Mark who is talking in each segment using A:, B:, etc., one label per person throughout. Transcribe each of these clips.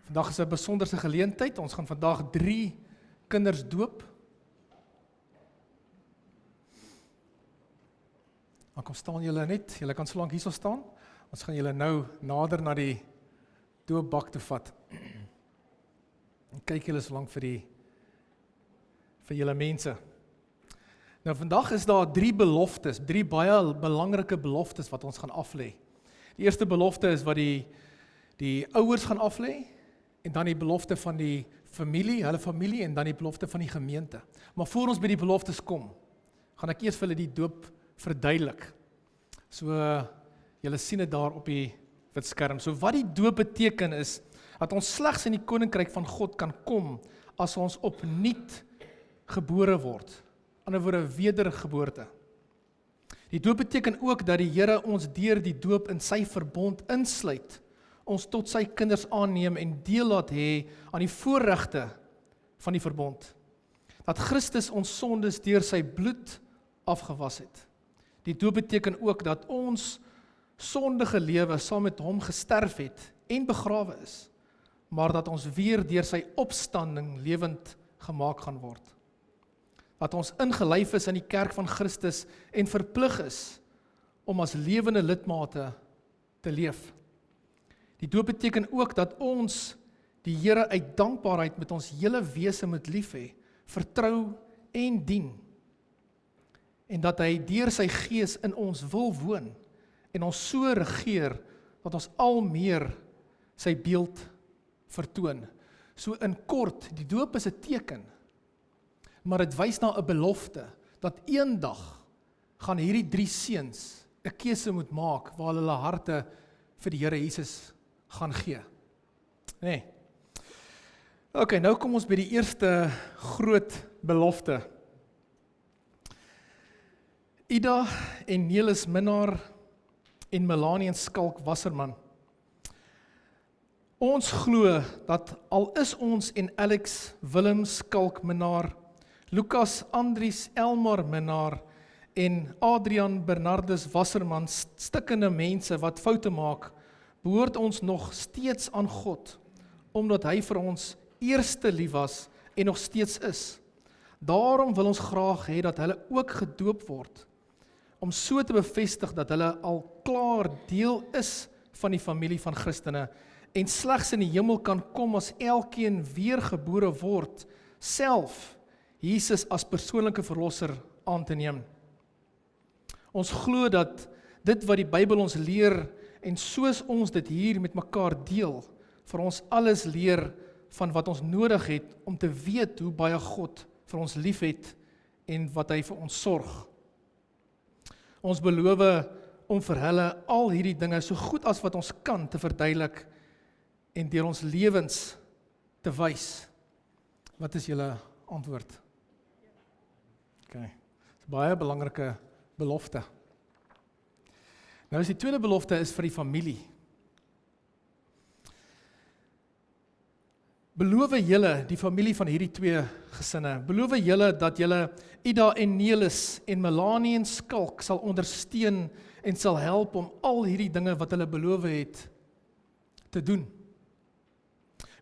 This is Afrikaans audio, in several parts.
A: Vandag is 'n besonderse geleentheid. Ons gaan vandag 3 kinders doop. Maar kom staan julle net. Julle kan so lank hierso staan. Ons gaan julle nou nader na die doopbak toe vat. En kyk julle so lank vir julle mense. Nou vandag is daar 3 beloftes, 3 baie belangrike beloftes wat ons gaan aflê. Die eerste belofte is wat die ouers gaan aflê, en dan die belofte van die familie, hulle familie, en dan die belofte van die gemeente. Maar voor ons by die beloftes kom, gaan ek eers vir julle die doop verduidelik. So, julle sien dit daar op die wit skerm. So wat die doop beteken is, dat ons slegs in die koninkryk van God kan kom, as ons opnuut gebore word. Aan 'n woorde, wedergeboorte. Die doop beteken ook dat die Here ons deur die doop in sy verbond insluit, ons tot sy kinders aanneem en deel laat hê aan die voorregte van die verbond. Dat Christus ons sondes deur sy bloed afgewas het. Die doop beteken ook dat ons sondige lewe saam met hom gesterf het en begrawe is, maar dat ons weer deur sy opstanding lewend gemaak gaan word. Dat ons ingelyf is in die kerk van Christus en verplig is om as lewende lidmate te leef. Die doop beteken ook dat ons die Here uit dankbaarheid met ons hele wese moet lief hê, vertrou en dien. En dat hy deur sy gees in ons wil woon en ons so regeer dat ons al meer sy beeld vertoon. So in kort, die doop is 'n teken, maar dit wys na 'n belofte dat eendag gaan hierdie 3 seuns 'n keuse moet maak waar hulle harte vir die Here Jesus gaan gee. Nee. OK, nou kom ons by die eerste groot belofte. Ida en Nelis Minnar en Melanie en Skalk Wasserman. Ons glo dat al is ons en Alex Willem Skalk Minnar, Lukas Andries Elmar Minnar en Adrian Bernardus Wasserman stikkende mense wat foute maak, behoort ons nog steeds aan God, omdat hy vir ons eerste lief was en nog steeds is. Daarom wil ons graag hê dat hulle ook gedoop word, om so te bevestig dat hulle al klaar deel is van die familie van Christene, en slegs in die hemel kan kom as elkeen weergebore word, self Jesus as persoonlike verlosser aan te neem. Ons glo dat dit wat die Bybel ons leer, en soos ons dit hier met mekaar deel, vir ons alles leer van wat ons nodig het om te weet hoe baie God vir ons lief het en wat hy vir ons sorg. Ons beloof om vir hulle al hierdie dinge so goed as wat ons kan te verduidelik en deur ons lewens te wys. Wat is julle antwoord? OK, dit is 'n baie belangrike belofte. Nou is die tweede belofte is vir die familie. Beloof julle, die familie van hierdie 2 gesinne, beloof julle dat julle Ida en Nelis en Melanie en Skalk sal ondersteun en sal help om al hierdie dinge wat hulle beloof het te doen.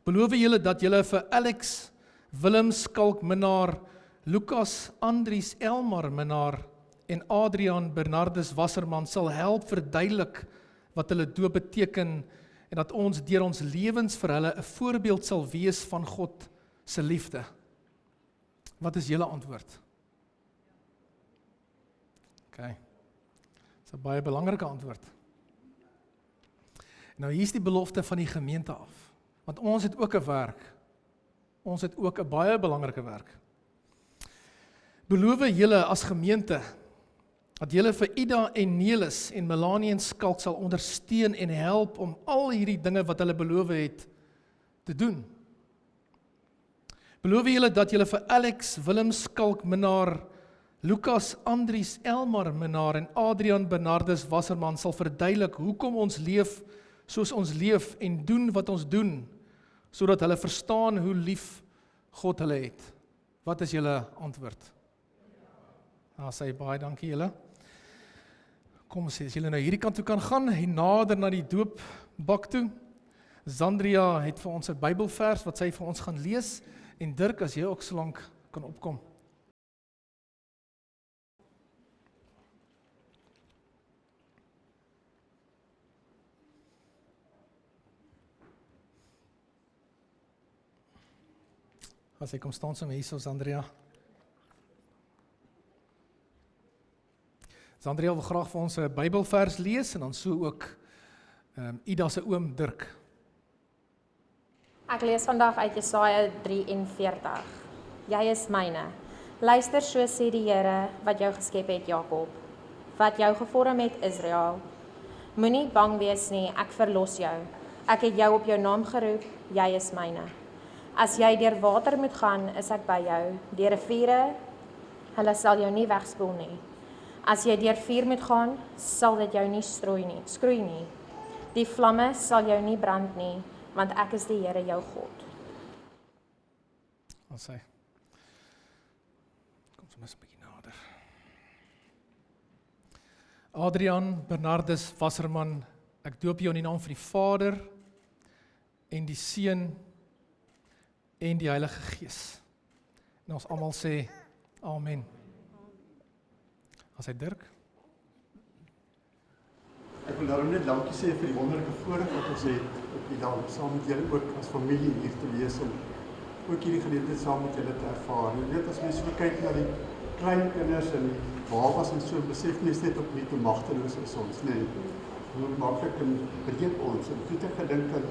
A: Beloof julle dat julle vir Alex, Willem Skalk Minnar, Lukas Andries Elmar Minnar en Adrian Bernardus Wasserman sal help verduidelik wat hulle doop beteken en dat ons deur ons lewens vir hulle 'n voorbeeld sal wees van God se liefde. Wat is julle antwoord? OK. Dis 'n baie belangrike antwoord. Nou hier is die belofte van die gemeente af. Want ons het ook 'n werk. Ons het ook 'n baie belangrike werk. Beloof julle as gemeente dat julle vir Ida en Nelis en Melanie en Skalk sal ondersteun en help om al hierdie dinge wat hulle beloof het te doen. Beloof julle dat julle vir Alex, Willem Skalk Minnar, Lukas Andries Elmar Minnar en Adrian Bernardus Wasserman sal verduidelik hoekom ons leef soos ons leef en doen wat ons doen, sodat hulle verstaan hoe lief God hulle het. Wat is julle antwoord? Sê baie dankie julle. Kom sê, as julle nou hierdie kant toe kan gaan, hier nader na die doopbak toe, Zandria het vir ons 'n Bybelvers wat sy vir ons gaan lees, en Dirk, as jy ook so lank kan opkom. As jy kom staan so met hierso, Zandria. Zandria wil graag vir ons 'n Bybelvers lees, en dan so ook Ida se oom Dirk.
B: Ek lees vandag uit Jesaja 43. Jy is myne. Luister, so sê die Here wat jou geskep het, Jakob, wat jou gevorm het, Israel. Moenie bang wees nie, ek verlos jou. Ek het jou op jou naam geroep, jy is myne. As jy deur water moet gaan, is ek by jou. Deur riviere, hulle sal jou nie wegspoel nie. As jy deur vuur moet gaan, sal dit jou nie skroei nie. Die vlamme sal jou nie brand nie, want ek is die Here jou God.
A: Ons sê, kom soms 'n bietjie nader. Adrian Bernardus Wasserman, ek doop jou in die naam van die Vader en die Seun en die Heilige Gees. En ons almal sê amen. As hy Dirk.
C: Ek wil daarom net dankie sê vir die wonderlike voorreg wat ons het op die dag saam met julle ook as familie hier te wees en ook hierdie geleentheid saam met julle te ervaar. Jy weet, as mens so kyk na die klein kinders en die babas en so, besef mens net op hoe magteloos is ons, nee. Hoe maklik en breek ons. En toe ek gedink aan,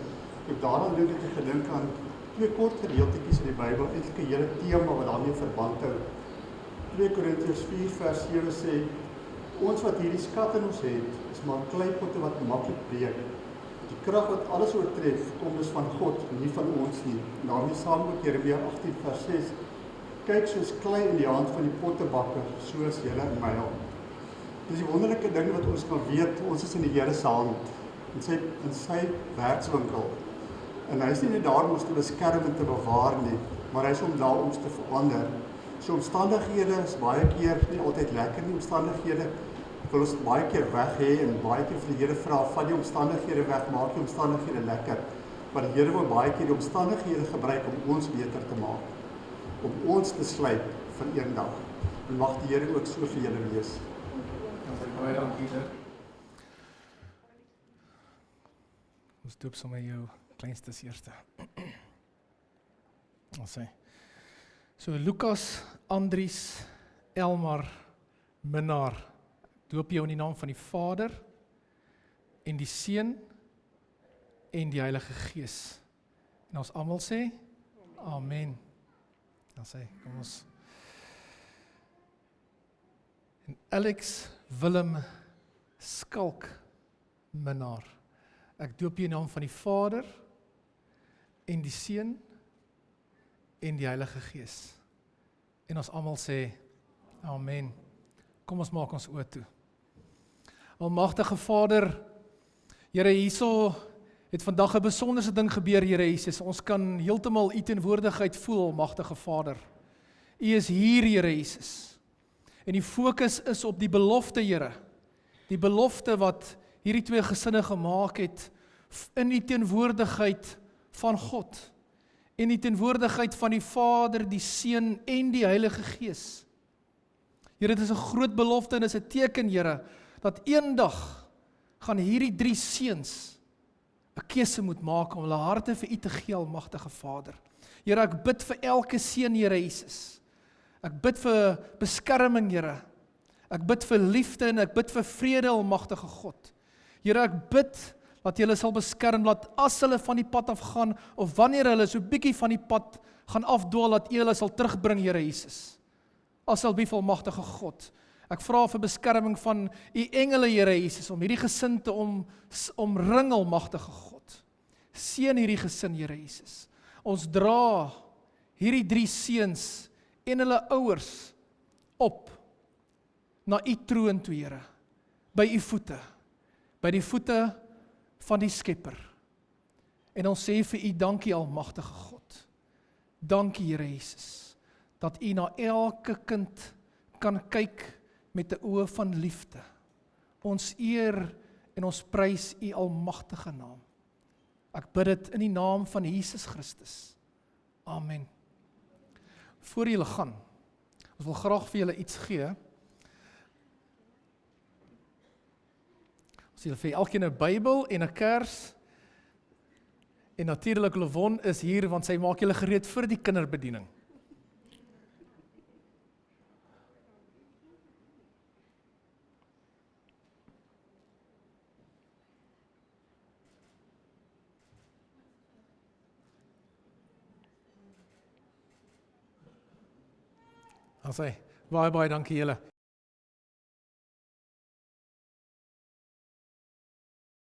C: ek daaraan doen het ek gedink aan twee kort gedeeltetjies in die Bybel, eintlik 'n hele tema wat daarmee verband hou. 2 Korintiërs 4 vers 7 sê, ons wat hierdie skat in ons het, is maar kleipotte wat maklik breek. Die krag wat alles oortref, kom dus van God, nie van ons nie. En daarmee saam met Jeremia 18 vers 6, kyk soos klei in die hand van die pottebakker, soos julle in my hand. Dis die wonderlike ding wat ons kan weet, ons is in die Here se hand, in sy werkswinkel. En hy is nie net daar om ons te beskerm en te bewaar nie, maar hy is om daar om ons te verander. So omstandighede is baie keer nie altyd lekker nie, omstandighede wil ons baie keer weg hê en baie keer vir die Here vra, vat die omstandighede weg, maak die omstandighede lekker. Maar die Here wil baie keer die omstandighede gebruik om ons beter te maak, om ons te slyp vir eendag. En mag die Here ook so vir julle wees.
A: Baie dankie, Dirk. Ons doop sommer jou kleinstes eerste. Ons sê. So Lukas, Andries, Elmar, Minnaar, doop jou in die naam van die Vader en die Seun en die Heilige Gees. En ons almal sê amen. Dan sê, kom ons. En Alex Willem Skalk Minnaar, ek doop jou in die naam van die Vader en die Seun en die Heilige Gees. En ons almal sê amen. Kom ons maak ons oë toe. Almagtige Vader, Here, hierso het vandag 'n besonderse ding gebeur, Here Jesus. Ons kan heeltemal U teenwoordigheid voel, Almagtige Vader. U is hier, Here Jesus. En die fokus is op die belofte, Here. Die belofte wat hierdie twee gesinne gemaak het in die teenwoordigheid van God. En die teenwoordigheid van die Vader, die Seun en die Heilige Gees. Here, dit is 'n groot belofte en dit is 'n teken, Here, dat eendag gaan hierdie drie seuns 'n keuse moet maak om hulle harte vir U te gee, Almagtige Vader. Here, ek bid vir elke seun, Here Jesus. Ek bid vir beskerming, Here. Ek bid vir liefde en ek bid vir vrede, Almagtige God. Here, ek bid dat jy hulle sal beskerm, dat as hulle van die pad af gaan, of wanneer hulle so bietjie van die pad gaan afdwaal, dat U hulle sal terugbring, Here Jesus. Asseblief, Almagtige God. Ek vra vir beskerming van U engele, Here Jesus, om hierdie gesin te omring, Almagtige God. Seën hierdie gesin, Here Jesus. Ons dra hierdie drie seuns en hulle ouers op na U troon toe, Here, by U voete, by die voete van die Skepper. En ons sê vir U dankie, Almagtige God. Dankie, Here Jesus, dat U na elke kind kan kyk met 'n oë van liefde. Ons eer en ons prys U almagtige naam. Ek bid dit in die naam van Jesus Christus. Amen. Voor julle gaan, ons wil graag vir julle iets gee. Ons wil vir elkeen 'n Bybel en 'n kers. En natuurlik Levon is hier, want sy maak julle gereed vir die kinderbediening. Dan sê, baie dankie julle.